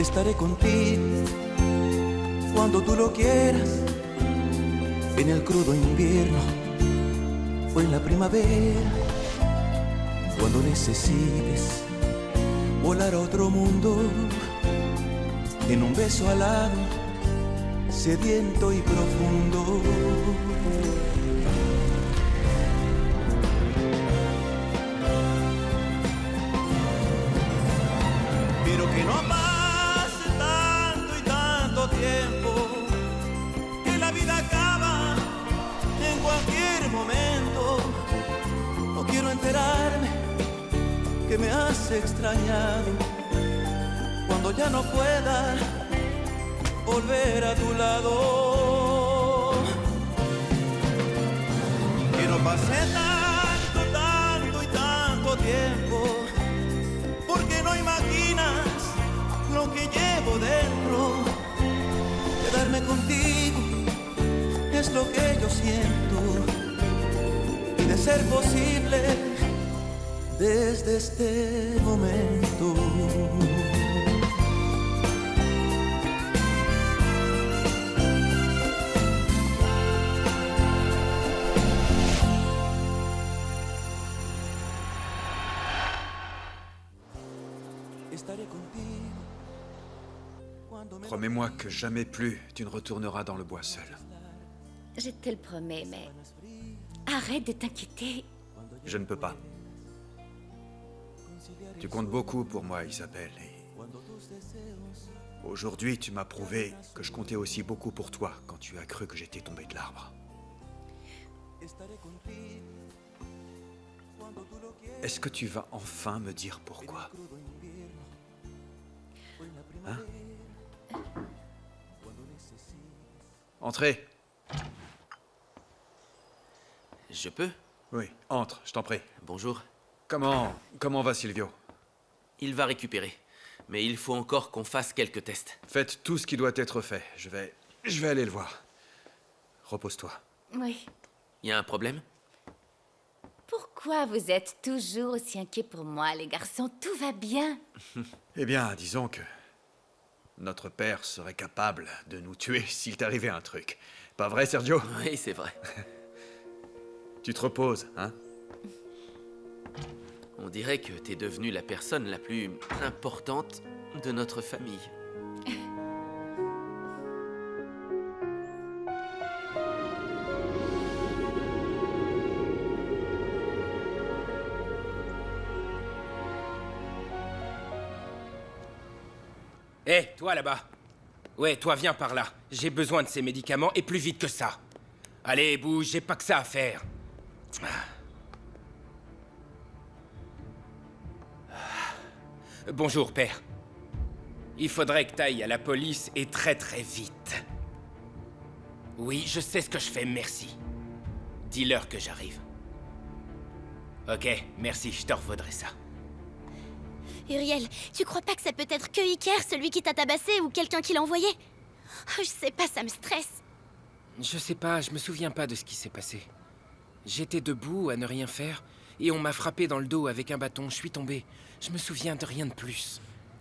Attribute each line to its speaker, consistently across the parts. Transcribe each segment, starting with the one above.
Speaker 1: Estaré contigo cuando tú lo quieras, en el crudo invierno o en la primavera, cuando necesites volar a otro mundo, en un beso alado, sediento y profundo. Pero que no pase tanto y tanto tiempo, que la vida acaba en cualquier momento. No quiero enterarme que me has extrañado cuando ya no pueda volver a tu lado. Que no pase tanto y tanto tiempo, porque no imaginas lo que llevo dentro. Quedarme contigo es lo que yo siento, y de ser posible desde este momento.
Speaker 2: Promets-moi que jamais plus tu ne retourneras dans le bois seul.
Speaker 3: Je te le promets, mais... Arrête de t'inquiéter.
Speaker 2: Je ne peux pas. Tu comptes beaucoup pour moi, Isabelle, et... Aujourd'hui, tu m'as prouvé que je comptais aussi beaucoup pour toi quand tu as cru que j'étais tombé de l'arbre. Est-ce que tu vas enfin me dire pourquoi? Hein? Entrez.
Speaker 4: Je peux?
Speaker 2: Oui, entre, je t'en prie.
Speaker 4: Bonjour.
Speaker 2: Comment va Silvio?
Speaker 4: Il va récupérer. Mais il faut encore qu'on fasse quelques tests.
Speaker 2: Faites tout ce qui doit être fait. Je vais aller le voir. Repose-toi.
Speaker 3: Oui.
Speaker 4: Y a un problème?
Speaker 3: Pourquoi vous êtes toujours aussi inquiets pour moi, les garçons? Tout va bien.
Speaker 2: Eh bien, disons que... notre père serait capable de nous tuer s'il t'arrivait un truc. Pas vrai, Sergio?
Speaker 4: Oui, c'est vrai.
Speaker 2: Tu te reposes, hein?
Speaker 4: On dirait que t'es devenue la personne la plus importante de notre famille.
Speaker 5: Hé, toi là-bas. Ouais, toi viens par là. J'ai besoin de ces médicaments et plus vite que ça. Allez, bouge, j'ai pas que ça à faire. Bonjour, père. Il faudrait que t'ailles à la police et très très vite. Oui, je sais ce que je fais, merci. Dis-leur que j'arrive. Ok, merci, je te revaudrai ça.
Speaker 6: Uriel, tu crois pas que ça peut être que Iker, celui qui t'a tabassé, ou quelqu'un qui l'a envoyé? Oh, je sais pas, ça me stresse.
Speaker 5: Je sais pas, je me souviens pas de ce qui s'est passé. J'étais debout, à ne rien faire, et on m'a frappé dans le dos avec un bâton, je suis tombé. Je me souviens de rien de plus.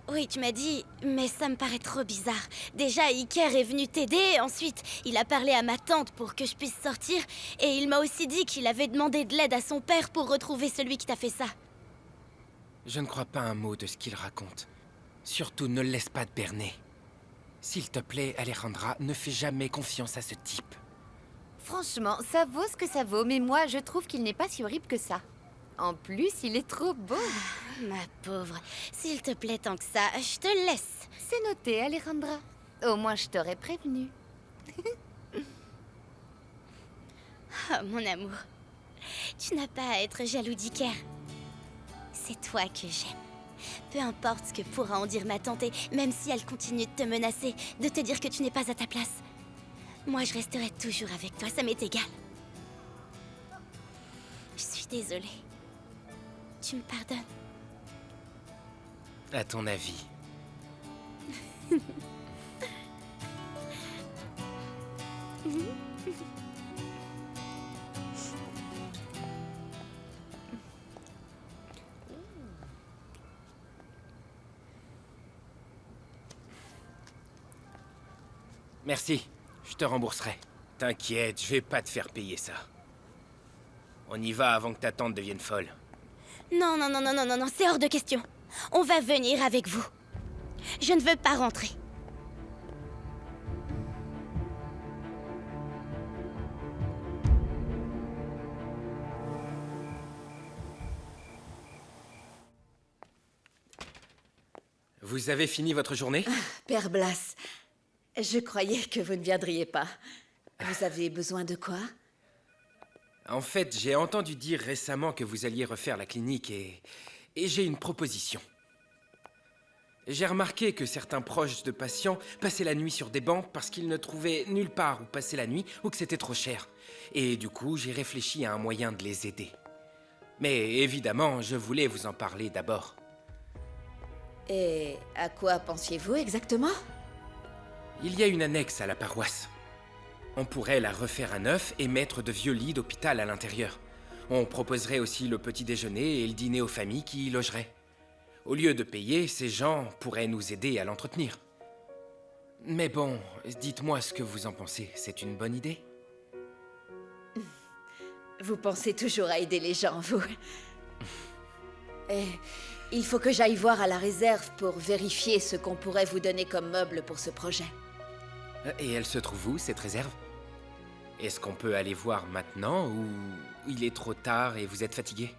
Speaker 6: Oui, tu m'as dit, mais ça me paraît trop bizarre. Déjà, Iker est venu t'aider, ensuite, il a parlé à ma tante pour que je puisse sortir, et il m'a aussi dit qu'il avait demandé de l'aide à son père pour retrouver celui qui t'a fait ça.
Speaker 5: Je ne crois pas un mot de ce qu'il raconte. Surtout, ne le laisse pas te berner. S'il te plaît, Alejandra, ne fais jamais confiance à ce type.
Speaker 3: Franchement, ça vaut ce que ça vaut, mais moi, je trouve qu'il n'est pas si horrible que ça. En plus, il est trop beau.
Speaker 6: Ma pauvre, s'il te plaît tant que ça, je te laisse.
Speaker 3: C'est noté, Alejandra. Au moins, je t'aurais prévenu.
Speaker 6: Oh, mon amour, tu n'as pas à être jaloux d'Iker. C'est toi que j'aime. Peu importe ce que pourra en dire ma tante, et même si elle continue de te menacer, de te dire que tu n'es pas à ta place. Moi, je resterai toujours avec toi, ça m'est égal. Je suis désolée. Tu me pardonnes?
Speaker 5: À ton avis. Merci, je te rembourserai. T'inquiète, je vais pas te faire payer ça. On y va avant que ta tante devienne folle.
Speaker 6: Non, non, non, non, non, non, non, c'est hors de question. On va venir avec vous. Je ne veux pas rentrer.
Speaker 5: Vous avez fini votre journée?
Speaker 7: Père Blas, je croyais que vous ne viendriez pas. Vous avez besoin de quoi?
Speaker 5: En fait, j'ai entendu dire récemment que vous alliez refaire la clinique et j'ai une proposition. J'ai remarqué que certains proches de patients passaient la nuit sur des bancs parce qu'ils ne trouvaient nulle part où passer la nuit ou que c'était trop cher. Et du coup, j'ai réfléchi à un moyen de les aider. Mais évidemment, je voulais vous en parler d'abord.
Speaker 7: Et à quoi pensiez-vous exactement?
Speaker 5: Il y a une annexe à la paroisse. On pourrait la refaire à neuf et mettre de vieux lits d'hôpital à l'intérieur. On proposerait aussi le petit déjeuner et le dîner aux familles qui y logeraient. Au lieu de payer, ces gens pourraient nous aider à l'entretenir. Mais bon, dites-moi ce que vous en pensez. C'est une bonne idée?
Speaker 7: Vous pensez toujours à aider les gens, vous. Et il faut que j'aille voir à la réserve pour vérifier ce qu'on pourrait vous donner comme meuble pour ce projet.
Speaker 5: Et elle se trouve où, cette réserve? Est-ce qu'on peut aller voir maintenant ou il est trop tard et vous êtes fatigué?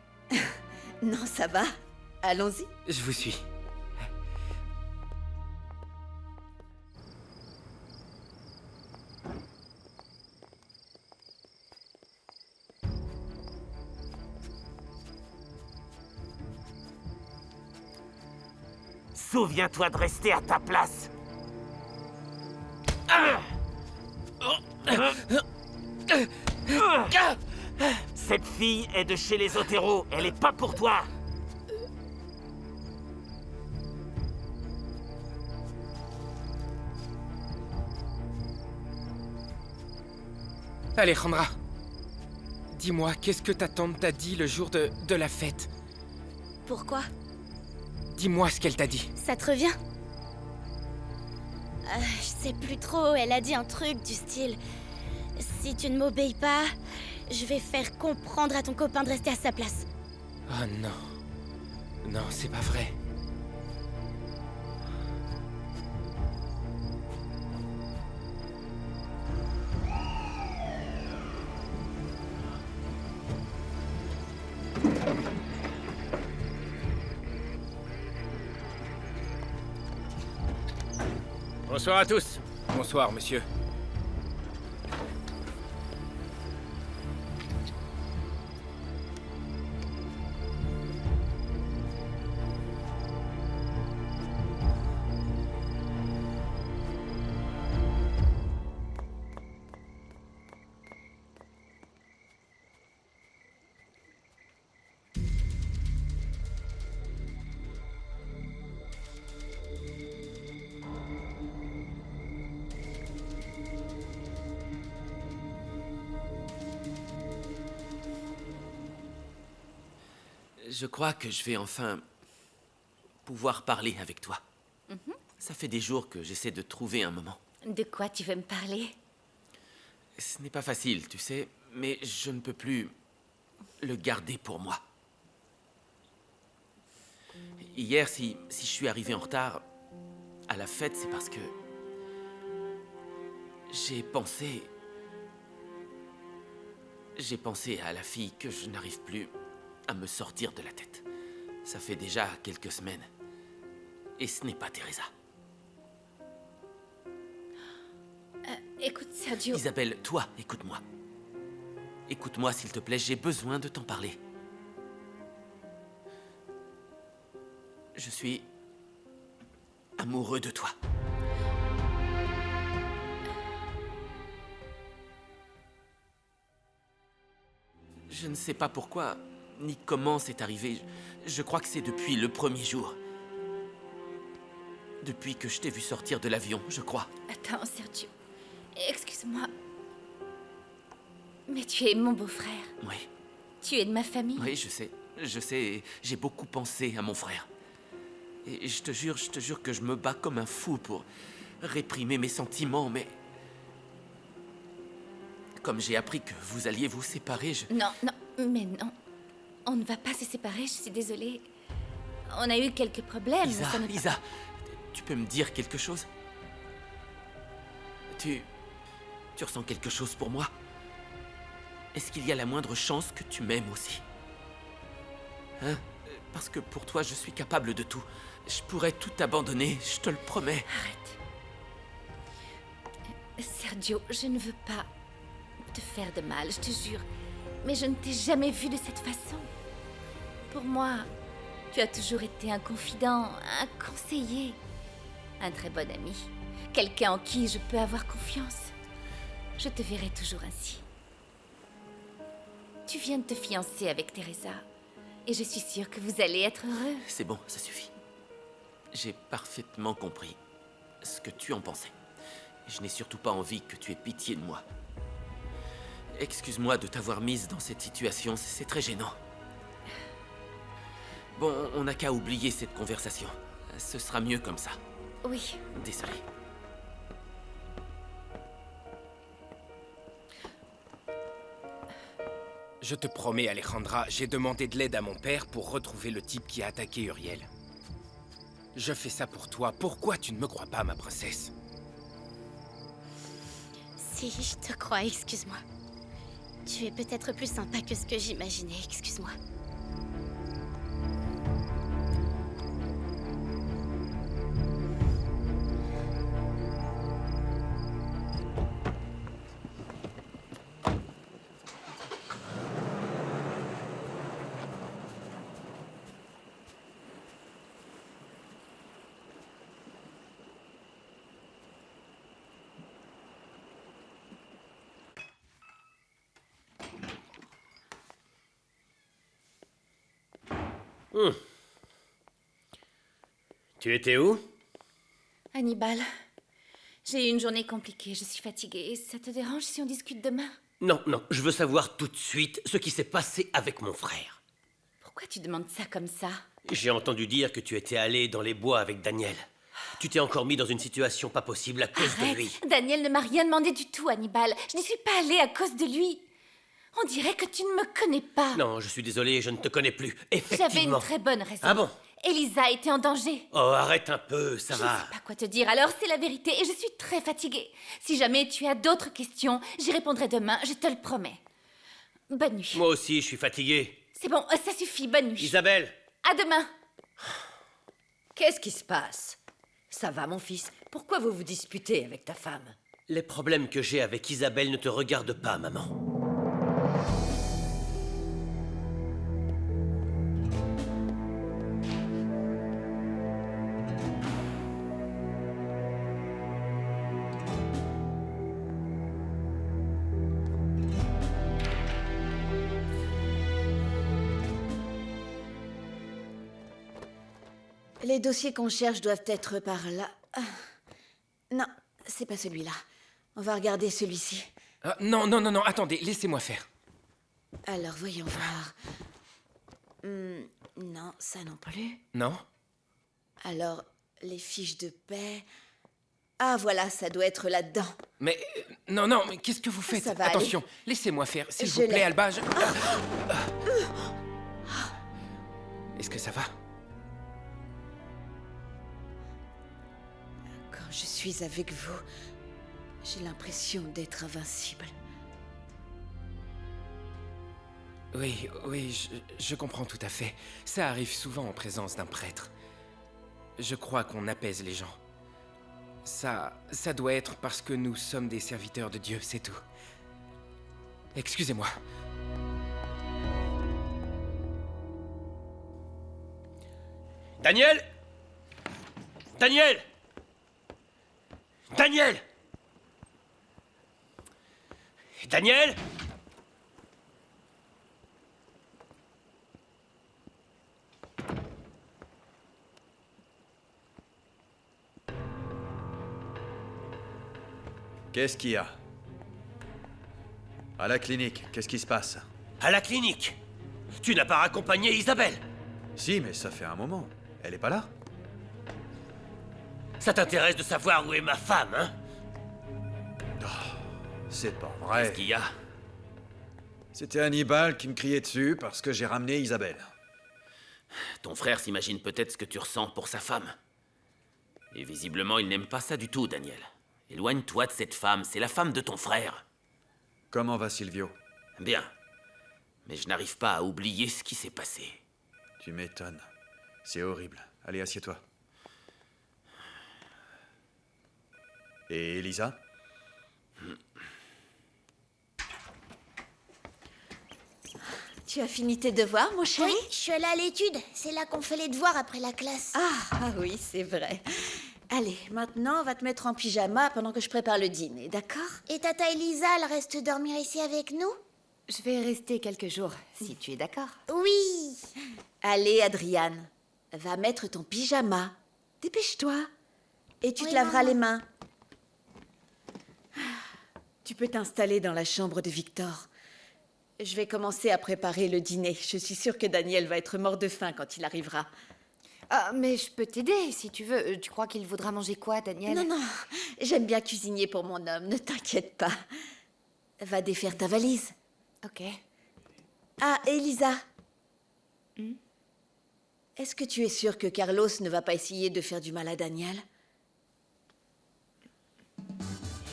Speaker 7: Non, ça va. Allons-y.
Speaker 5: Je vous suis.
Speaker 8: Souviens-toi de rester à ta place. Cette fille est de chez les Otero. Elle est pas pour toi.
Speaker 5: Alejandra, dis-moi, qu'est-ce que ta tante t'a dit le jour de la fête?
Speaker 6: Pourquoi?
Speaker 5: Dis-moi ce qu'elle t'a dit.
Speaker 6: Ça te revient? Je sais plus trop, elle a dit un truc du style... Si tu ne m'obéis pas, je vais faire comprendre à ton copain de rester à sa place.
Speaker 5: Oh non. Non, c'est pas vrai.
Speaker 8: Bonsoir à tous.
Speaker 5: Bonsoir, monsieur.
Speaker 4: Je crois que je vais enfin pouvoir parler avec toi. Ça fait des jours que j'essaie de trouver un moment.
Speaker 3: De quoi tu veux me parler?
Speaker 4: Ce n'est pas facile, tu sais, mais je ne peux plus le garder pour moi. Hier, si je suis arrivé en retard à la fête, c'est parce que j'ai pensé à la fille que je n'arrive plus à me sortir de la tête. Ça fait déjà quelques semaines. Et ce n'est pas Teresa.
Speaker 3: Écoute, Sergio...
Speaker 4: Isabelle, toi, écoute-moi. Écoute-moi, s'il te plaît, j'ai besoin de t'en parler. Je suis amoureux de toi. Je ne sais pas pourquoi, ni comment c'est arrivé. Je crois que c'est depuis le premier jour. Depuis que je t'ai vu sortir de l'avion, je crois.
Speaker 3: Attends, Sergio. Excuse-moi. Mais tu es mon beau-frère.
Speaker 4: Oui,
Speaker 3: Tu es de ma famille.
Speaker 4: oui, je sais, j'ai beaucoup pensé à mon frère. Et je te jure que je me bats comme un fou pour réprimer mes sentiments, mais Comme j'ai appris que vous alliez vous séparer,
Speaker 3: Non, non, mais non. On ne va pas se séparer, je suis désolée. On a eu quelques problèmes.
Speaker 4: Isa,
Speaker 3: ça n'est pas-
Speaker 4: Isa, tu peux me dire quelque chose? Tu ressens quelque chose pour moi? Est-ce qu'il y a la moindre chance que tu m'aimes aussi? Hein? Parce que pour toi, je suis capable de tout. Je pourrais tout abandonner, je te le promets.
Speaker 3: Arrête. Sergio, je ne veux pas te faire de mal, je te jure. Mais je ne t'ai jamais vu de cette façon. Pour moi, tu as toujours été un confident, un conseiller, un très bon ami. Quelqu'un en qui je peux avoir confiance. Je te verrai toujours ainsi. Tu viens de te fiancer avec Teresa. Et je suis sûre que vous allez être heureux.
Speaker 4: C'est bon, ça suffit. J'ai parfaitement compris ce que tu en pensais. Je n'ai surtout pas envie que tu aies pitié de moi. Excuse-moi de t'avoir mise dans cette situation, c'est très gênant. Bon, on n'a qu'à oublier cette conversation. Ce sera mieux comme ça.
Speaker 3: Oui.
Speaker 4: Désolé.
Speaker 5: Je te promets, Alejandra, j'ai demandé de l'aide à mon père pour retrouver le type qui a attaqué Uriel. Je fais ça pour toi. Pourquoi tu ne me crois pas, ma princesse?
Speaker 6: Si, je te crois, excuse-moi. Tu es peut-être plus sympa que ce que j'imaginais, excuse-moi.
Speaker 9: Tu étais où?
Speaker 3: Hannibal, j'ai eu une journée compliquée, je suis fatiguée. Ça te dérange si on discute demain?
Speaker 9: Non, non, je veux savoir tout de suite ce qui s'est passé avec mon frère.
Speaker 3: Pourquoi tu demandes ça comme ça?
Speaker 9: J'ai entendu dire que tu étais allé dans les bois avec Daniel. Tu t'es encore mis dans une situation pas possible à cause de lui.
Speaker 3: Arrête! Daniel ne m'a rien demandé du tout, Hannibal. Je n'y suis pas allée à cause de lui. On dirait que tu ne me connais pas.
Speaker 9: Non, je suis désolé, je ne te connais plus.
Speaker 3: J'avais
Speaker 9: Effectivement.
Speaker 3: une très bonne raison.
Speaker 9: Ah bon?
Speaker 3: Elisa était en danger.
Speaker 9: Oh, arrête un peu, ça
Speaker 3: Je
Speaker 9: va.
Speaker 3: ne sais pas quoi te dire, alors c'est la vérité et je suis très fatiguée. Si jamais tu as d'autres questions, j'y répondrai demain, je te le promets. Bonne nuit.
Speaker 9: Moi aussi, je suis fatigué.
Speaker 3: C'est bon, ça suffit, bonne nuit.
Speaker 9: Isabelle!
Speaker 3: À demain.
Speaker 7: Qu'est-ce qui se passe? Ça va, mon fils? Pourquoi vous vous disputez avec ta femme?
Speaker 9: Les problèmes que j'ai avec Isabelle ne te regardent pas, maman.
Speaker 7: Les dossiers qu'on cherche doivent être par là. Ah. Non, c'est pas celui-là. On va regarder celui-ci.
Speaker 5: Non, non, non, non, attendez, laissez-moi faire.
Speaker 7: Alors, voyons voir. Non, ça non plus.
Speaker 5: Non?
Speaker 7: Alors, les fiches de paix... Ah, voilà, ça doit être là-dedans.
Speaker 5: Mais non, non, mais qu'est-ce que vous faites?
Speaker 7: Ça va
Speaker 5: Attention, laissez-moi faire, s'il
Speaker 7: Je
Speaker 5: vous plaît,
Speaker 7: l'ai.
Speaker 5: Alba. Est-ce que ça va?
Speaker 7: Quand je suis avec vous, j'ai l'impression d'être invincible.
Speaker 5: Oui, oui, je comprends tout à fait. Ça arrive souvent en présence d'un prêtre. Je crois qu'on apaise les gens. Ça doit être parce que nous sommes des serviteurs de Dieu, c'est tout. Excusez-moi.
Speaker 9: Daniel! Daniel! Daniel! Daniel!
Speaker 2: Qu'est-ce qu'il y a? À la clinique, qu'est-ce qui se passe?
Speaker 9: À la clinique! Tu n'as pas raccompagné Isabelle!
Speaker 2: Si, mais ça fait un moment. Elle est pas là?
Speaker 9: Ça t'intéresse de savoir où est ma femme, hein?
Speaker 2: C'est pas
Speaker 4: Qu'est-ce
Speaker 2: vrai.
Speaker 4: qu'il y a?
Speaker 2: C'était Hannibal qui me criait dessus parce que j'ai ramené Isabelle.
Speaker 4: Ton frère s'imagine peut-être ce que tu ressens pour sa femme. Et visiblement, il n'aime pas ça du tout, Daniel. Éloigne-toi de cette femme, c'est la femme de ton frère.
Speaker 2: Comment va Silvio?
Speaker 4: Bien. Mais je n'arrive pas à oublier ce qui s'est passé.
Speaker 2: Tu m'étonnes. C'est horrible. Allez, assieds-toi. Et Elisa?
Speaker 7: Tu as fini tes devoirs, mon chéri?
Speaker 6: Oui, je suis allée à l'étude. C'est là qu'on fait les devoirs après la classe.
Speaker 7: Ah oui, c'est vrai. Allez, maintenant, on va te mettre en pyjama pendant que je prépare le dîner, d'accord?
Speaker 6: Et tata Elisa, elle reste dormir ici avec nous?
Speaker 3: Je vais rester quelques jours, si tu es d'accord.
Speaker 6: Oui.
Speaker 7: Allez, Adriane, va mettre ton pyjama. Dépêche-toi. Et tu te
Speaker 6: Oui,
Speaker 7: laveras
Speaker 6: maman.
Speaker 7: les mains. Tu peux t'installer dans la chambre de Victor. Je vais commencer à préparer le dîner. Je suis sûre que Daniel va être mort de faim quand il arrivera.
Speaker 3: Ah, mais je peux t'aider, si tu veux. Tu crois qu'il voudra manger quoi, Daniel?
Speaker 7: Non, non, j'aime bien cuisiner pour mon homme, ne t'inquiète pas. Va défaire ta valise.
Speaker 3: Ok.
Speaker 7: Ah, Elisa. Est-ce que tu es sûre que Carlos ne va pas essayer de faire du mal à Daniel?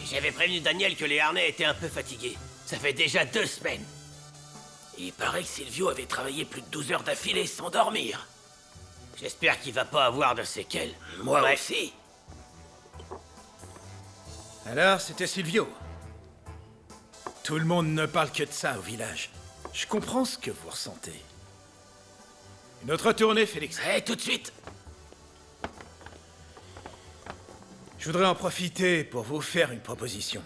Speaker 9: J'avais prévenu Daniel que les harnais étaient un peu fatigués. Ça fait déjà 2 semaines.
Speaker 4: Il paraît que Silvio avait travaillé plus de 12 heures d'affilée sans dormir.
Speaker 9: J'espère qu'il va pas avoir de séquelles.
Speaker 4: Moi
Speaker 9: Ouais.
Speaker 4: aussi.
Speaker 10: Alors, c'était Silvio. Tout le monde ne parle que de ça au village. Je comprends ce que vous ressentez. Une autre tournée, Félix.
Speaker 4: Hé, tout de suite.
Speaker 10: Je voudrais en profiter pour vous faire une proposition.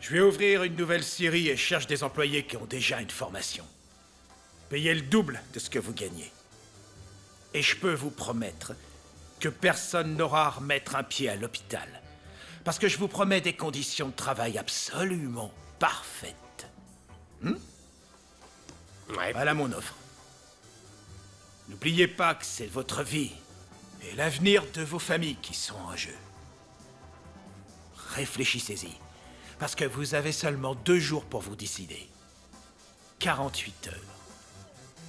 Speaker 10: Je vais ouvrir une nouvelle série et cherche des employés qui ont déjà une formation. Payez le double de ce que vous gagnez. Et je peux vous promettre que personne n'aura à remettre un pied à l'hôpital. Parce que je vous promets des conditions de travail absolument parfaites.
Speaker 9: Ouais.
Speaker 10: Voilà mon offre. N'oubliez pas que c'est votre vie et l'avenir de vos familles qui sont en jeu. Réfléchissez-y, parce que vous avez seulement 2 jours pour vous décider. 48 heures.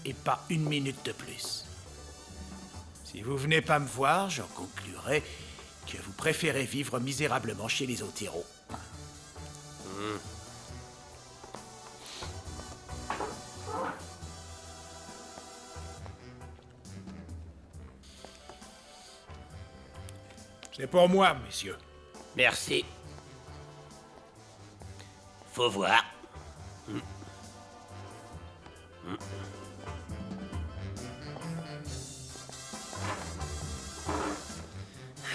Speaker 10: Et pas 1 minute de plus. Si vous venez pas me voir, j'en conclurai que vous préférez vivre misérablement chez les Otero. C'est pour moi, messieurs.
Speaker 9: Merci. Faut voir.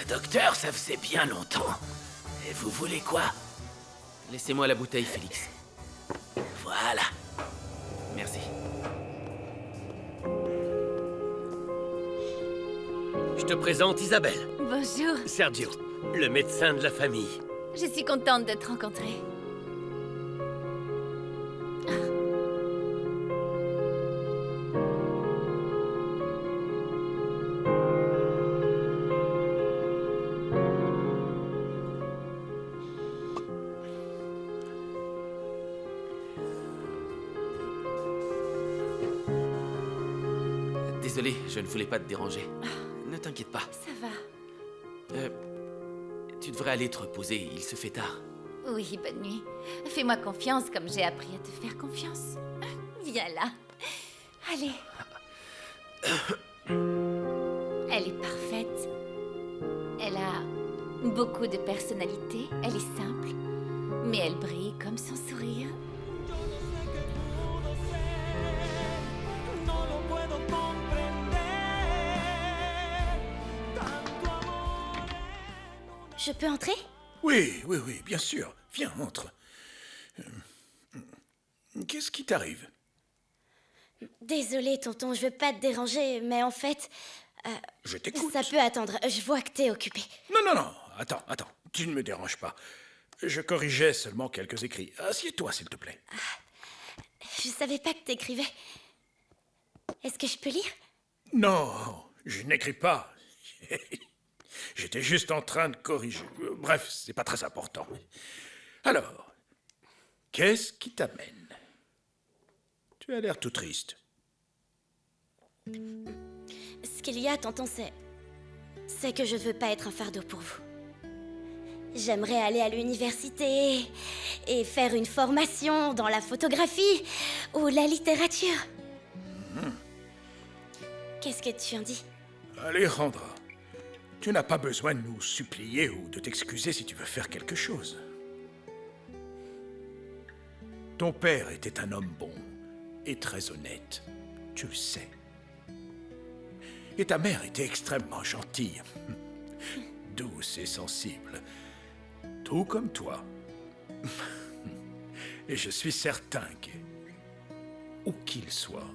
Speaker 4: Docteur, ça faisait bien longtemps. Et vous voulez quoi? Laissez-moi la bouteille, Félix. Voilà. Merci.
Speaker 9: Je te présente Isabelle.
Speaker 3: Bonjour.
Speaker 9: Sergio, le médecin de la famille.
Speaker 3: Je suis contente de te rencontrer.
Speaker 4: Désolé, je ne voulais pas te déranger. Ne t'inquiète pas.
Speaker 3: Ça va.
Speaker 4: Tu devrais aller te reposer, il se fait tard.
Speaker 3: Oui, bonne nuit. Fais-moi confiance comme j'ai appris à te faire confiance. Viens là. Allez. Elle est parfaite. Elle a beaucoup de personnalité. Elle est simple. Mais elle brille comme son sourire.
Speaker 1: No lo puedo comprender. Tanto amor.
Speaker 6: Je peux entrer?
Speaker 10: Oui, oui, oui, bien sûr. Viens, entre. Qu'est-ce qui t'arrive?
Speaker 6: Désolée, tonton, je veux pas te déranger, mais en fait,
Speaker 10: Je t'écoute.
Speaker 6: ça peut attendre. Je vois que t'es occupé.
Speaker 10: Non, non, non. Attends, attends. Tu ne me déranges pas. Je corrigeais seulement quelques écrits. Assieds-toi, s'il te plaît.
Speaker 6: Je savais pas que t'écrivais. Est-ce que je peux lire?
Speaker 10: Non, je n'écris pas. J'étais juste en train de corriger. Bref, c'est pas très important. Alors, qu'est-ce qui t'amène? Tu as l'air tout triste.
Speaker 6: Ce qu'il y a, tonton, c'est que je ne veux pas être un fardeau pour vous. J'aimerais aller à l'université et faire une formation dans la photographie ou la littérature. Qu'est-ce que tu en dis?
Speaker 10: Alejandra, tu n'as pas besoin de nous supplier ou de t'excuser si tu veux faire quelque chose. Ton père était un homme bon et très honnête, tu le sais. Et ta mère était extrêmement gentille, douce et sensible, tout comme toi. Et je suis certain que, où qu'ils soient,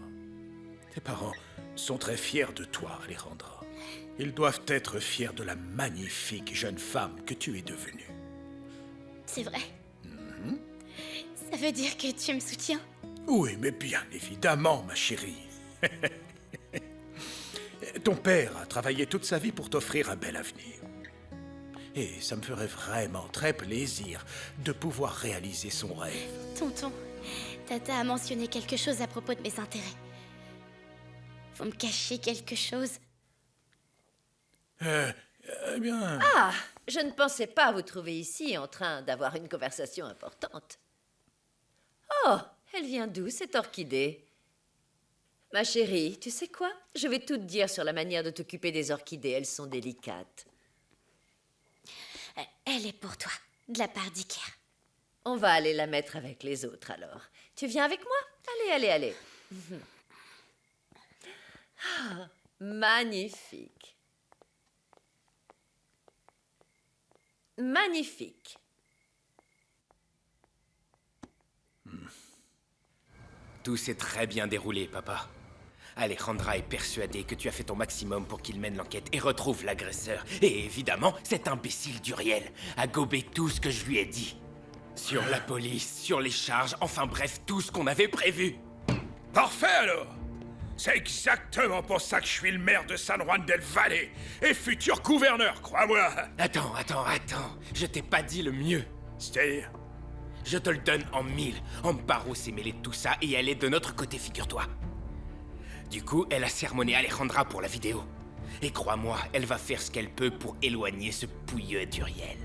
Speaker 10: tes parents sont très fiers de toi, Alejandra. Ils doivent être fiers de la magnifique jeune femme que tu es devenue.
Speaker 6: C'est vrai. Ça veut dire que tu me soutiens?
Speaker 10: Oui, mais bien évidemment, ma chérie. Ton père a travaillé toute sa vie pour t'offrir un bel avenir. Et ça me ferait vraiment très plaisir de pouvoir réaliser son rêve.
Speaker 6: Tonton, Tata a mentionné quelque chose à propos de mes intérêts. Vous me cachez quelque chose?
Speaker 10: Eh bien...
Speaker 7: Ah, je ne pensais pas vous trouver ici en train d'avoir une conversation importante. Oh, elle vient d'où, cette orchidée? Ma chérie, tu sais quoi? Je vais tout te dire sur la manière de t'occuper des orchidées. Elles sont délicates.
Speaker 6: Elle est pour toi, de la part d'Iker.
Speaker 7: On va aller la mettre avec les autres, alors. Tu viens avec moi? Allez, allez, allez. Ah, magnifique. Magnifique.
Speaker 5: Tout s'est très bien déroulé, papa. Alejandra est persuadée que tu as fait ton maximum pour qu'il mène l'enquête et retrouve l'agresseur. Et évidemment, cet imbécile d'Uriel a gobé tout ce que je lui ai dit. Sur la police, sur les charges, enfin bref, tout ce qu'on avait prévu.
Speaker 10: Parfait alors! C'est exactement pour ça que je suis le maire de San Juan del Valle et futur gouverneur, crois-moi!
Speaker 5: Attends. Je t'ai pas dit le mieux.
Speaker 10: C'est-à-dire?
Speaker 5: Je te le donne en 1000. Amparo s'est mêlée de tout ça et elle est de notre côté, figure-toi. Du coup, elle a sermonné Alejandra pour la vidéo. Et crois-moi, elle va faire ce qu'elle peut pour éloigner ce pouilleux d'Uriel.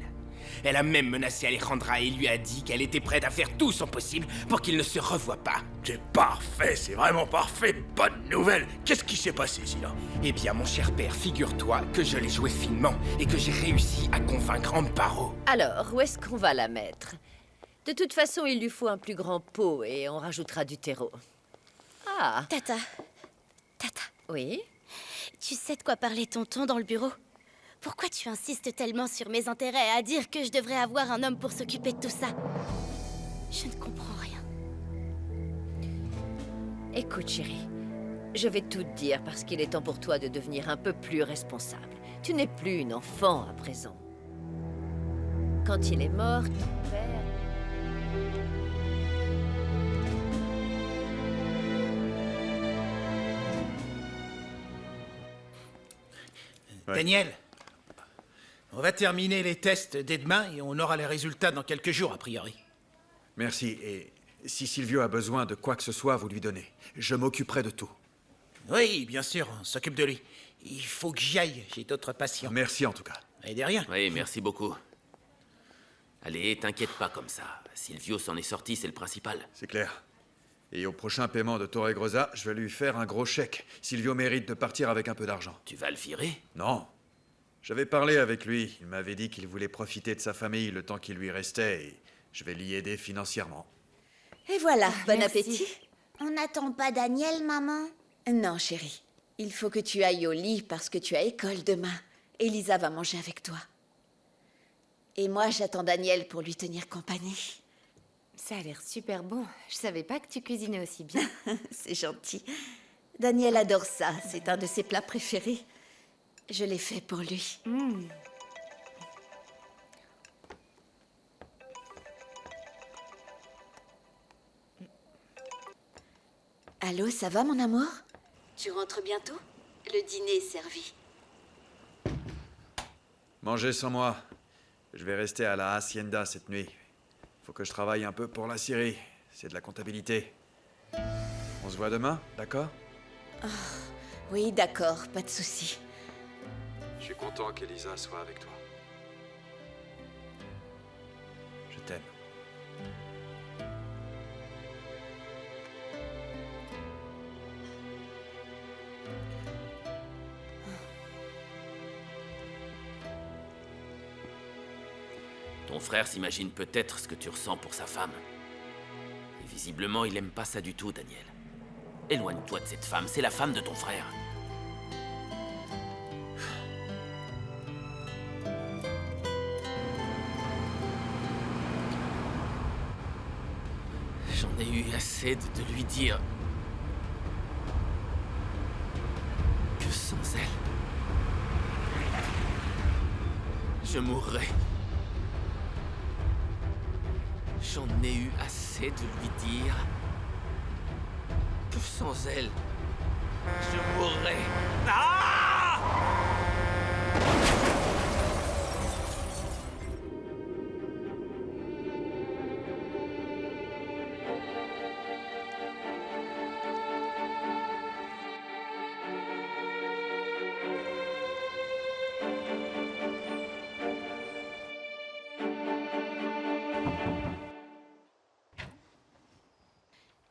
Speaker 5: Elle a même menacé Alejandra et lui a dit qu'elle était prête à faire tout son possible pour qu'il ne se revoie pas.
Speaker 10: C'est parfait, c'est vraiment parfait. Bonne nouvelle. Qu'est-ce qui s'est passé, Sila?
Speaker 5: Eh bien, mon cher père, figure-toi que je l'ai joué finement et que j'ai réussi à convaincre Amparo.
Speaker 7: Alors, où est-ce qu'on va la mettre? De toute façon, il lui faut un plus grand pot et on rajoutera du terreau. Ah,
Speaker 6: Tata,
Speaker 7: oui?
Speaker 6: tu sais de quoi parlait tonton dans le bureau? Pourquoi tu insistes tellement sur mes intérêts à dire que je devrais avoir un homme pour s'occuper de tout ça? Je ne comprends rien.
Speaker 7: Écoute, chérie, je vais tout te dire parce qu'il est temps pour toi de devenir un peu plus responsable. Tu n'es plus une enfant à présent. Quand il est mort, ton père...
Speaker 2: Ouais.
Speaker 10: Daniel, on va terminer les tests dès demain et on aura les résultats dans quelques jours, a priori.
Speaker 2: Merci, et si Silvio a besoin de quoi que ce soit, vous lui donnez. Je m'occuperai de tout.
Speaker 10: Oui, bien sûr, on s'occupe de lui. Il faut que j'y aille, j'ai d'autres patients.
Speaker 2: Merci en tout cas.
Speaker 10: Et de rien.
Speaker 4: Oui, merci beaucoup. Allez, t'inquiète pas comme ça. Silvio s'en est sorti, c'est le principal.
Speaker 2: C'est clair. Et au prochain paiement de Torregrosa, je vais lui faire un gros chèque. Silvio mérite de partir avec un peu d'argent.
Speaker 4: Tu vas le virer?
Speaker 2: Non. J'avais parlé avec lui. Il m'avait dit qu'il voulait profiter de sa famille le temps qui lui restait et je vais l'y aider financièrement.
Speaker 7: Et voilà, bon
Speaker 6: merci.
Speaker 7: appétit.
Speaker 6: On n'attend pas Daniel, maman?
Speaker 7: Non, chérie. Il faut que tu ailles au lit parce que tu as école demain. Elisa va manger avec toi. Et moi, j'attends Daniel pour lui tenir compagnie.
Speaker 3: Ça a l'air super bon. Je savais pas que tu cuisinais aussi bien.
Speaker 7: C'est gentil. Daniel adore ça. C'est un de ses plats préférés. Je l'ai fait pour lui. Allô, ça va, mon amour? Tu rentres bientôt? Le dîner est servi.
Speaker 2: Mangez sans moi. Je vais rester à la hacienda cette nuit. Faut que je travaille un peu pour la Syrie. C'est de la comptabilité. On se voit demain, d'accord?
Speaker 6: Oui, d'accord, pas de souci.
Speaker 2: Je suis content qu'Elisa soit avec toi. Je t'aime.
Speaker 4: Ton frère s'imagine peut-être ce que tu ressens pour sa femme. Et visiblement, il aime pas ça du tout, Daniel. Éloigne-toi de cette femme, c'est la femme de ton frère. J'en ai eu assez de lui dire que sans elle, je mourrais. J'en ai eu assez de lui dire que sans elle, je mourrais. Ah!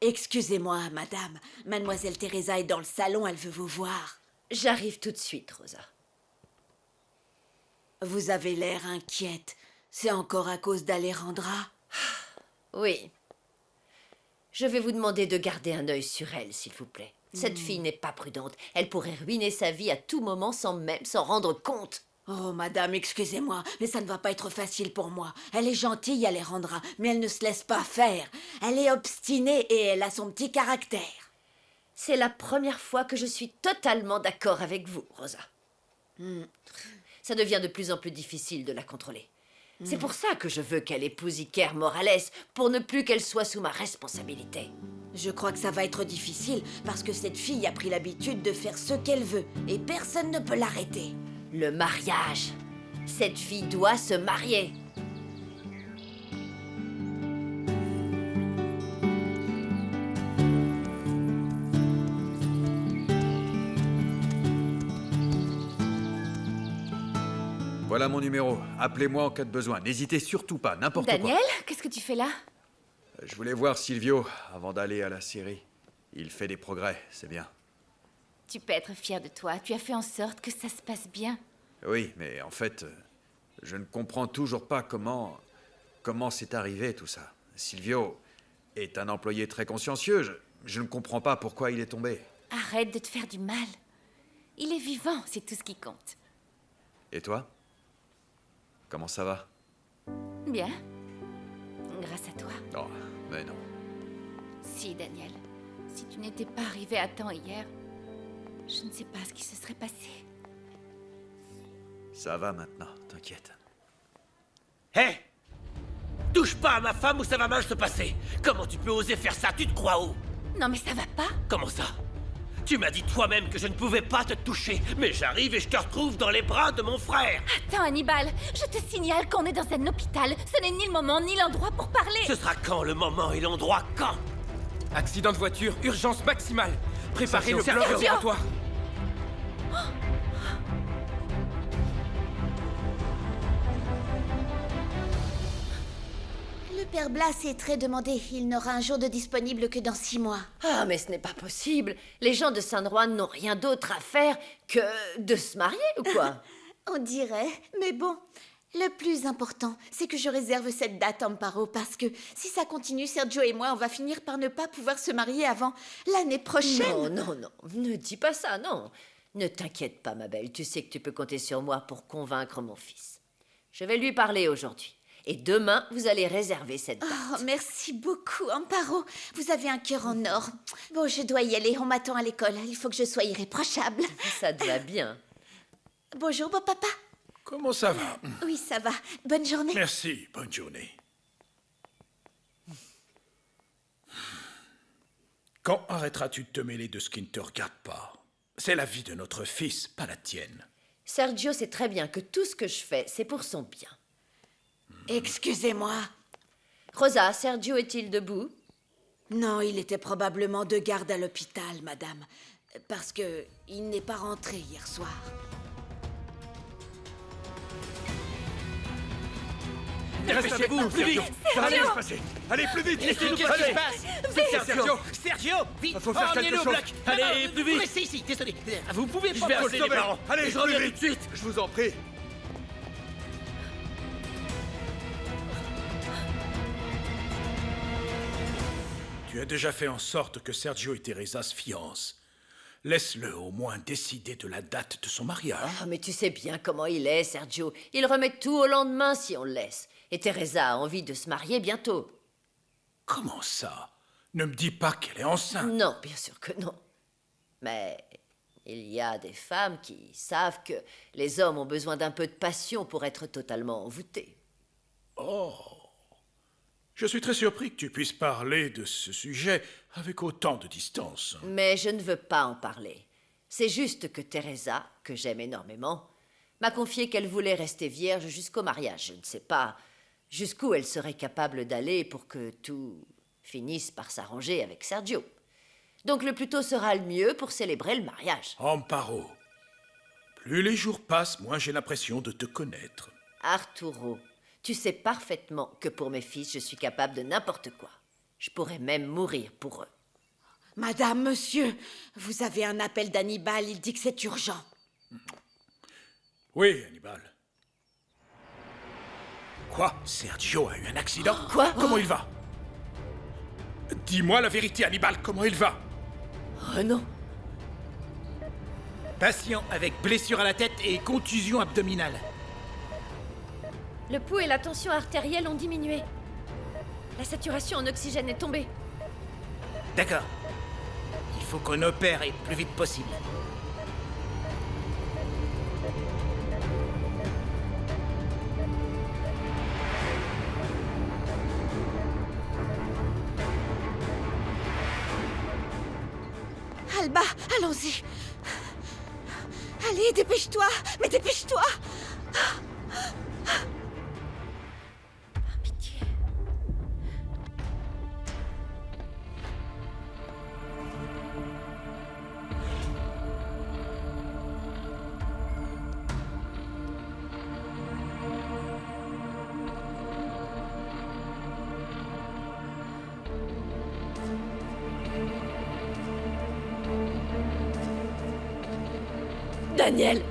Speaker 11: Excusez-moi, madame. Mademoiselle Teresa est dans le salon, elle veut vous voir.
Speaker 7: J'arrive tout de suite, Rosa.
Speaker 11: Vous avez l'air inquiète. C'est encore à cause d'Alejandra?
Speaker 7: Oui. Je vais vous demander de garder un œil sur elle, s'il vous plaît. Cette fille n'est pas prudente. Elle pourrait ruiner sa vie à tout moment sans même s'en rendre compte.
Speaker 11: Oh, madame, excusez-moi, mais ça ne va pas être facile pour moi. Elle est gentille, Alejandra, mais elle ne se laisse pas faire. Elle est obstinée et elle a son petit caractère.
Speaker 7: C'est la première fois que je suis totalement d'accord avec vous, Rosa. Ça devient de plus en plus difficile de la contrôler. C'est pour ça que je veux qu'elle épouse Iker Morales, pour ne plus qu'elle soit sous ma responsabilité.
Speaker 11: Je crois que ça va être difficile, parce que cette fille a pris l'habitude de faire ce qu'elle veut, et personne ne peut l'arrêter.
Speaker 7: Le mariage. Cette fille doit se marier.
Speaker 2: Voilà mon numéro. Appelez-moi en cas de besoin. N'hésitez surtout pas, n'importe quoi.
Speaker 3: Daniel, qu'est-ce que tu fais là?
Speaker 2: Je voulais voir Silvio avant d'aller à la Syrie. Il fait des progrès, c'est bien.
Speaker 3: Tu peux être fier de toi. Tu as fait en sorte que ça se passe bien.
Speaker 2: Oui, mais en fait, je ne comprends toujours pas comment c'est arrivé tout ça. Silvio est un employé très consciencieux. Je ne comprends pas pourquoi il est tombé.
Speaker 3: Arrête de te faire du mal. Il est vivant, c'est tout ce qui compte.
Speaker 2: Et toi? Comment ça va?
Speaker 3: Bien. Grâce à toi.
Speaker 2: Oh, mais non.
Speaker 3: Si, Daniel. Si tu n'étais pas arrivé à temps hier, je ne sais pas ce qui se serait passé.
Speaker 2: Ça va maintenant, t'inquiète.
Speaker 9: Hé! Touche pas à ma femme ou ça va mal se passer! Comment tu peux oser faire ça? Tu te crois où?
Speaker 3: Non mais ça va pas?
Speaker 9: Comment ça? Tu m'as dit toi-même que je ne pouvais pas te toucher, mais j'arrive et je te retrouve dans les bras de mon frère!
Speaker 3: Attends, Hannibal, je te signale qu'on est dans un hôpital. Ce n'est ni le moment ni l'endroit pour parler.
Speaker 9: Ce sera quand le moment et l'endroit? Quand?
Speaker 5: Accident de voiture, urgence maximale. Préparez le
Speaker 9: Sergio!
Speaker 5: bloc
Speaker 9: Sergio!
Speaker 5: opératoire.
Speaker 6: Le père Blas est très demandé. Il n'aura un jour de disponible que dans 6 mois.
Speaker 7: Ah, mais ce n'est pas possible. Les gens de San Juan n'ont rien d'autre à faire que de se marier, ou quoi?
Speaker 6: On dirait, mais bon. Le plus important, c'est que je réserve cette date, Amparo, parce que si ça continue, Sergio et moi, on va finir par ne pas pouvoir se marier avant l'année prochaine.
Speaker 7: Non, non, non. Ne dis pas ça, non. Ne t'inquiète pas, ma belle. Tu sais que tu peux compter sur moi pour convaincre mon fils. Je vais lui parler aujourd'hui. Et demain, vous allez réserver cette date.
Speaker 6: Oh, merci beaucoup, Amparo. Vous avez un cœur en or. Bon, je dois y aller. On m'attend à l'école. Il faut que je sois irréprochable.
Speaker 7: Ça te va bien.
Speaker 6: Bonjour, beau papa.
Speaker 10: Comment ça va?
Speaker 6: Oui, ça va. Bonne journée.
Speaker 10: Merci, bonne journée. Quand arrêteras-tu de te mêler de ce qui ne te regarde pas? C'est la vie de notre fils, pas la tienne.
Speaker 7: Sergio sait très bien que tout ce que je fais, c'est pour son bien.
Speaker 11: Excusez-moi.
Speaker 7: Rosa, Sergio est-il debout?
Speaker 11: Non, il était probablement de garde à l'hôpital, madame. Parce que il n'est pas rentré hier soir.
Speaker 4: Dépêchez-vous, plus vite.
Speaker 2: Ça va bien se passer. Allez, plus vite.
Speaker 4: Qu'est-ce qui se passe?
Speaker 2: Sergio.
Speaker 5: Sergio, vite,
Speaker 2: Faut faire quelque
Speaker 5: emmenez-le au
Speaker 2: chose.
Speaker 5: bloc.
Speaker 4: Allez, plus vite.
Speaker 5: Restez ici, désolé. Vous pouvez
Speaker 4: Je
Speaker 5: pas
Speaker 4: vais
Speaker 5: passer
Speaker 4: appeler
Speaker 5: les
Speaker 4: les
Speaker 5: parents.
Speaker 4: parents.
Speaker 2: Allez,
Speaker 4: Je reviens
Speaker 2: plus
Speaker 4: tout de
Speaker 2: vite.
Speaker 4: suite.
Speaker 2: Je vous en prie.
Speaker 10: Tu as déjà fait en sorte que Sergio et Teresa se fiancent. Laisse-le au moins décider de la date de son mariage.
Speaker 7: Ah, mais tu sais bien comment il est, Sergio. Il remet tout au lendemain si on le laisse. Et Teresa a envie de se marier bientôt.
Speaker 10: Comment ça? Ne me dis pas qu'elle est enceinte.
Speaker 7: Non, bien sûr que non. Mais il y a des femmes qui savent que les hommes ont besoin d'un peu de passion pour être totalement envoûtés.
Speaker 10: Oh. Je suis très surpris que tu puisses parler de ce sujet avec autant de distance.
Speaker 7: Mais je ne veux pas en parler. C'est juste que Teresa, que j'aime énormément, m'a confié qu'elle voulait rester vierge jusqu'au mariage. Je ne sais pas jusqu'où elle serait capable d'aller pour que tout finisse par s'arranger avec Sergio. Donc le plus tôt sera le mieux pour célébrer le mariage.
Speaker 10: Amparo, plus les jours passent, moins j'ai l'impression de te connaître.
Speaker 7: Arturo, tu sais parfaitement que pour mes fils, je suis capable de n'importe quoi. Je pourrais même mourir pour eux.
Speaker 11: Madame, monsieur, vous avez un appel d'Hannibal, il dit que c'est urgent.
Speaker 10: Oui, Hannibal. Quoi? Sergio a eu un accident?
Speaker 7: Quoi?
Speaker 10: Comment il va? Dis-moi la vérité, Hannibal, comment il va?
Speaker 7: Oh non!
Speaker 5: Patient avec blessure à la tête et contusion abdominale.
Speaker 3: Le pouls et la tension artérielle ont diminué. La saturation en oxygène est tombée.
Speaker 5: D'accord. Il faut qu'on opère et le plus vite possible.
Speaker 11: Alba, allons-y. Allez, dépêche-toi, mais dépêche-toi.
Speaker 3: Pitié.
Speaker 7: Daniel!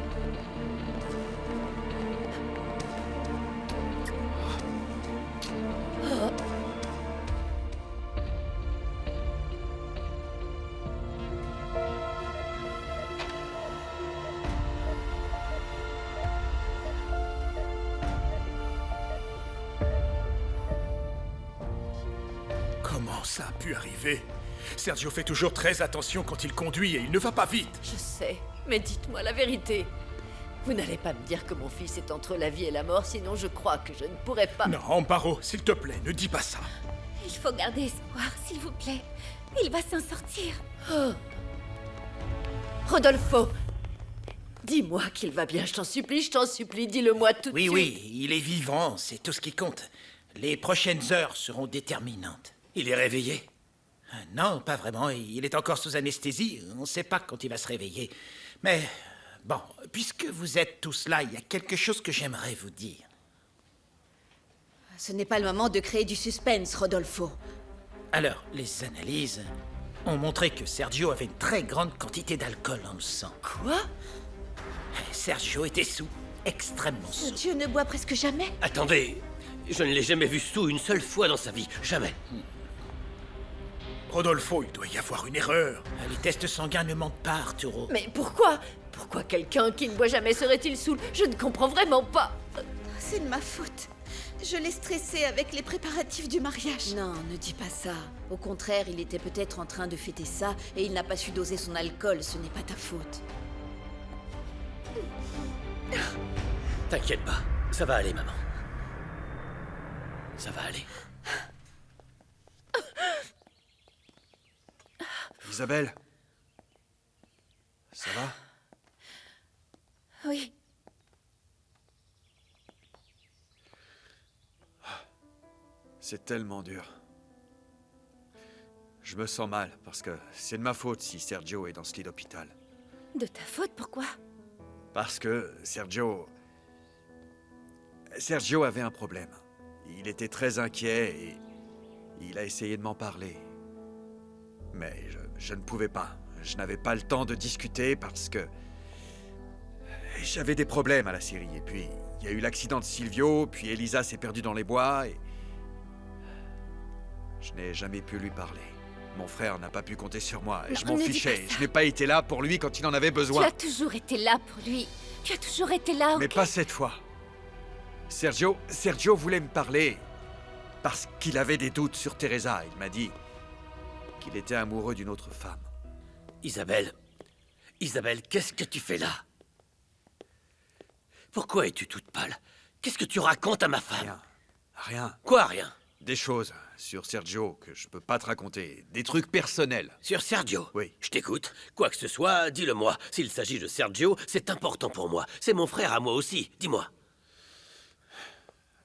Speaker 10: Comment ça a pu arriver? Sergio fait toujours très attention quand il conduit et il ne va pas vite.
Speaker 7: Je sais, mais dites-moi la vérité. Vous n'allez pas me dire que mon fils est entre la vie et la mort, sinon je crois que je ne pourrais pas...
Speaker 10: Non, Amparo, s'il te plaît, ne dis pas ça.
Speaker 3: Il faut garder espoir, s'il vous plaît. Il va s'en sortir.
Speaker 7: Oh. Rodolfo! Dis-moi qu'il va bien, je t'en supplie, dis-le-moi tout de
Speaker 5: Oui,
Speaker 7: suite.
Speaker 5: oui, il est vivant, c'est tout ce qui compte. Les prochaines heures seront déterminantes.
Speaker 9: Il est réveillé.
Speaker 5: Non, pas vraiment. Il est encore sous anesthésie. On ne sait pas quand il va se réveiller. Mais, bon, puisque vous êtes tous là, il y a quelque chose que j'aimerais vous dire.
Speaker 11: Ce n'est pas le moment de créer du suspense, Rodolfo.
Speaker 5: Alors, les analyses ont montré que Sergio avait une très grande quantité d'alcool dans le sang.
Speaker 7: Quoi?
Speaker 5: Sergio était sous, extrêmement sous.
Speaker 11: Dieu ne boit presque jamais.
Speaker 9: Attendez, je ne l'ai jamais vu sous une seule fois dans sa vie. Jamais.
Speaker 10: Rodolfo, il doit y avoir une erreur.
Speaker 5: Les tests sanguins ne mentent pas, Arturo.
Speaker 7: Mais pourquoi? Pourquoi quelqu'un qui ne boit jamais serait-il saoul? Je ne comprends vraiment pas.
Speaker 11: C'est de ma faute. Je l'ai stressé avec les préparatifs du mariage. Non, ne dis pas ça. Au contraire, il était peut-être en train de fêter ça et il n'a pas su doser son alcool. Ce n'est pas ta faute.
Speaker 9: T'inquiète pas, ça va aller, maman. Ça va aller.
Speaker 2: Isabelle? Ça va? C'est tellement dur. Je me sens mal parce que c'est de ma faute si Sergio est dans ce lit d'hôpital.
Speaker 3: De ta faute, pourquoi?
Speaker 2: Parce que Sergio avait un problème. Il était très inquiet et il a essayé de m'en parler. Mais je ne pouvais pas. Je n'avais pas le temps de discuter parce que j'avais des problèmes à la Syrie. Et puis, il y a eu l'accident de Silvio, puis Elisa s'est perdue dans les bois et... Je n'ai jamais pu lui parler. Mon frère n'a pas pu compter sur moi et je m'en
Speaker 3: ne dis
Speaker 2: fichais.
Speaker 3: pas ça.
Speaker 2: Je n'ai pas été là pour lui quand il en avait besoin.
Speaker 3: Tu as toujours été là pour lui. Tu as toujours été là,
Speaker 2: Mais
Speaker 3: ok?
Speaker 2: pas cette fois. Sergio voulait me parler parce qu'il avait des doutes sur Teresa. Il m'a dit qu'il était amoureux d'une autre femme.
Speaker 9: Isabelle, qu'est-ce que tu fais là? Pourquoi es-tu toute pâle? Qu'est-ce que tu racontes à ma femme?
Speaker 2: Rien.
Speaker 9: Quoi, rien?
Speaker 2: Des choses sur Sergio que je peux pas te raconter. Des trucs personnels.
Speaker 9: Sur Sergio?
Speaker 2: Oui.
Speaker 9: Je t'écoute. Quoi que ce soit, dis-le-moi. S'il s'agit de Sergio, c'est important pour moi. C'est mon frère à moi aussi. Dis-moi.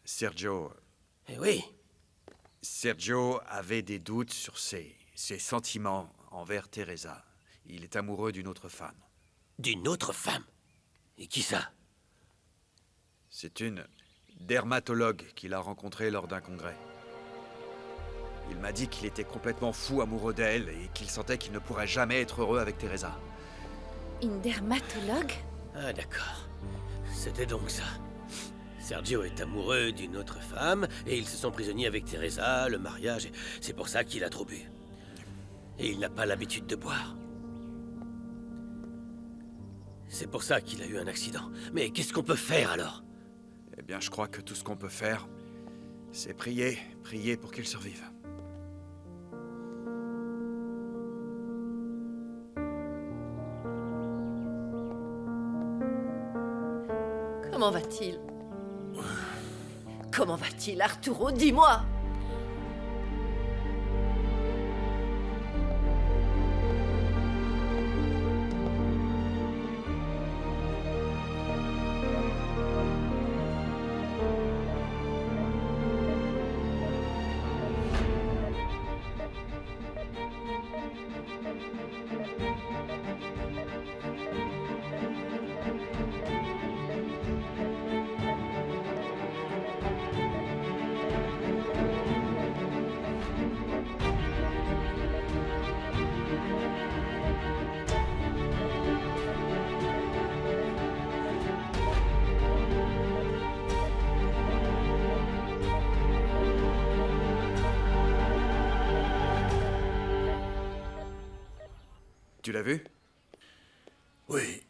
Speaker 2: Sergio
Speaker 9: Eh oui.
Speaker 2: Sergio avait des doutes sur ses sentiments envers Teresa. Il est amoureux d'une autre femme.
Speaker 9: D'une autre femme? Et qui ça?
Speaker 2: C'est une dermatologue qu'il a rencontrée lors d'un congrès. Il m'a dit qu'il était complètement fou amoureux d'elle et qu'il sentait qu'il ne pourrait jamais être heureux avec Teresa.
Speaker 3: Une dermatologue?
Speaker 9: Ah, d'accord. C'était donc ça. Sergio est amoureux d'une autre femme et ils se sont prisonniers avec Teresa, le mariage, et c'est pour ça qu'il a trop bu. Et il n'a pas l'habitude de boire. C'est pour ça qu'il a eu un accident. Mais qu'est-ce qu'on peut faire alors?
Speaker 2: Eh bien, je crois que tout ce qu'on peut faire, c'est prier pour qu'il survive.
Speaker 7: Comment va-t-il? Comment va-t-il, Arturo? Dis-moi!
Speaker 2: Tu l'as vu?
Speaker 10: Oui.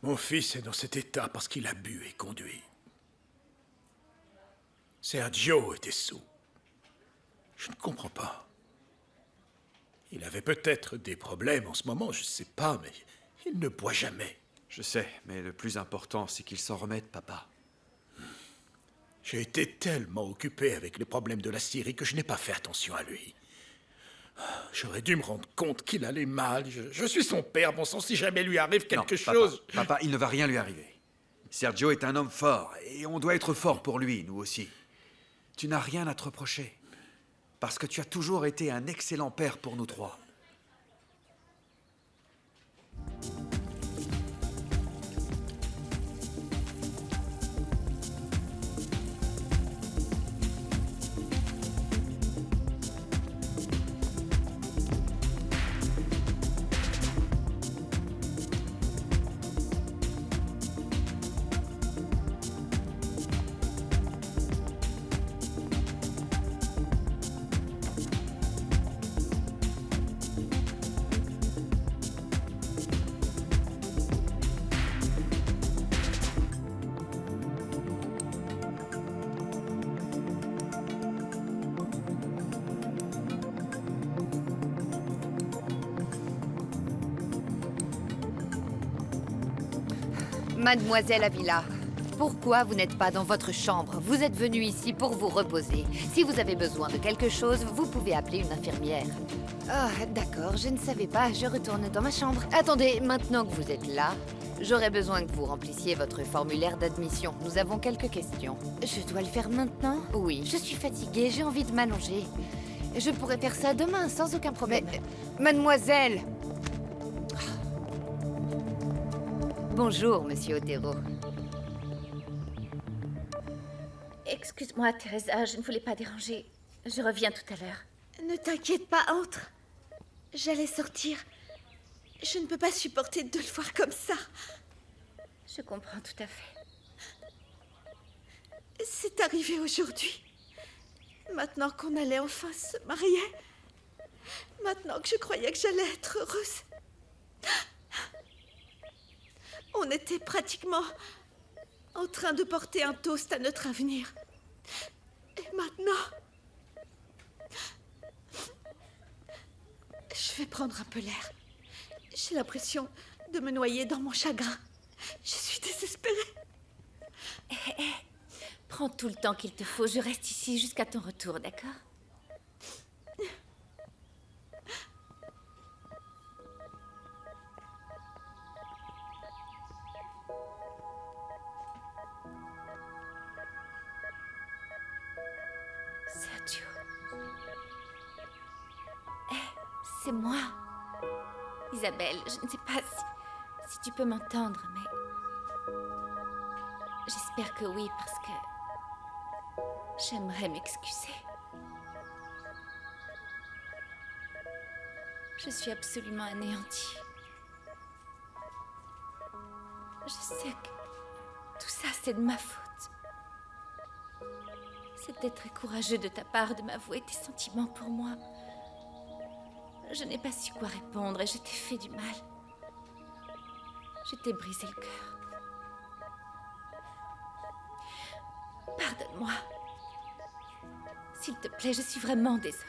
Speaker 10: Mon fils est dans cet état parce qu'il a bu et conduit. Sergio était sous. Je ne comprends pas. Il avait peut-être des problèmes en ce moment, je ne sais pas, mais il ne boit jamais.
Speaker 2: Je sais, mais le plus important, c'est qu'il s'en remette, papa.
Speaker 10: J'ai été tellement occupé avec les problèmes de la Syrie que je n'ai pas fait attention à lui. J'aurais dû me rendre compte qu'il allait mal. Je suis son père, bon sang, si jamais lui arrive quelque chose...
Speaker 2: Papa, il ne va rien lui arriver. Sergio est un homme fort, et on doit être fort pour lui, nous aussi. Tu n'as rien à te reprocher, parce que tu as toujours été un excellent père pour nous trois.
Speaker 12: Mademoiselle Avila, pourquoi vous n'êtes pas dans votre chambre? Vous êtes venue ici pour vous reposer. Si vous avez besoin de quelque chose, vous pouvez appeler une infirmière. Ah, d'accord, je ne savais pas, je retourne dans ma chambre. Attendez, maintenant que vous êtes là, J'aurais besoin que vous remplissiez votre formulaire d'admission. Nous avons quelques questions.
Speaker 7: Je dois le faire maintenant?
Speaker 12: Oui.
Speaker 7: Je suis fatiguée, j'ai envie de m'allonger. Je pourrais faire ça demain, sans aucun problème.
Speaker 12: Mais, mademoiselle! Bonjour, monsieur Otero.
Speaker 3: Excuse-moi, Teresa, je ne voulais pas déranger. Je reviens tout à l'heure.
Speaker 11: Ne t'inquiète pas, entre. J'allais sortir. Je ne peux pas supporter de le voir comme ça.
Speaker 3: Je comprends tout à fait.
Speaker 11: C'est arrivé aujourd'hui. Maintenant qu'on allait enfin se marier. Maintenant que je croyais que j'allais être heureuse. On était pratiquement en train de porter un toast à notre avenir. Et maintenant... Je vais prendre un peu l'air. J'ai l'impression de me noyer dans mon chagrin. Je suis désespérée.
Speaker 3: Prends tout le temps qu'il te faut. Je reste ici jusqu'à ton retour, d'accord? Sergio. C'est moi. Isabelle, je ne sais pas si tu peux m'entendre, mais... J'espère que oui, parce que... J'aimerais m'excuser. Je suis absolument anéantie. Je sais que tout ça, c'est de ma faute. C'était très courageux de ta part de m'avouer tes sentiments pour moi. Je n'ai pas su quoi répondre et je t'ai fait du mal. Je t'ai brisé le cœur. Pardonne-moi. S'il te plaît, je suis vraiment désolée.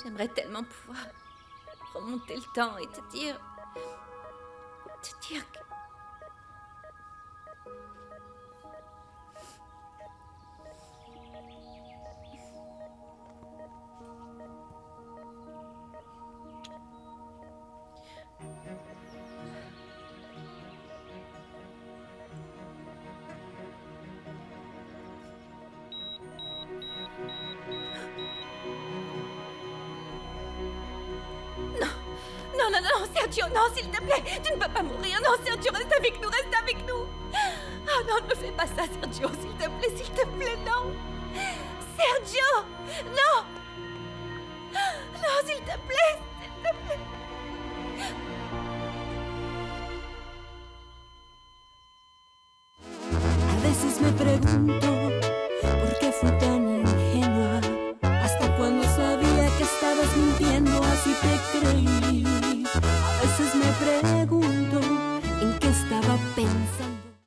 Speaker 3: J'aimerais tellement pouvoir remonter le temps et te dire que... Non, Sergio, non, s'il te plaît, tu ne peux pas mourir. Non, Sergio, reste avec nous, reste avec nous. Ah non, ne fais pas ça, Sergio, s'il te plaît, non. Sergio, non. Non, s'il te plaît, s'il te plaît.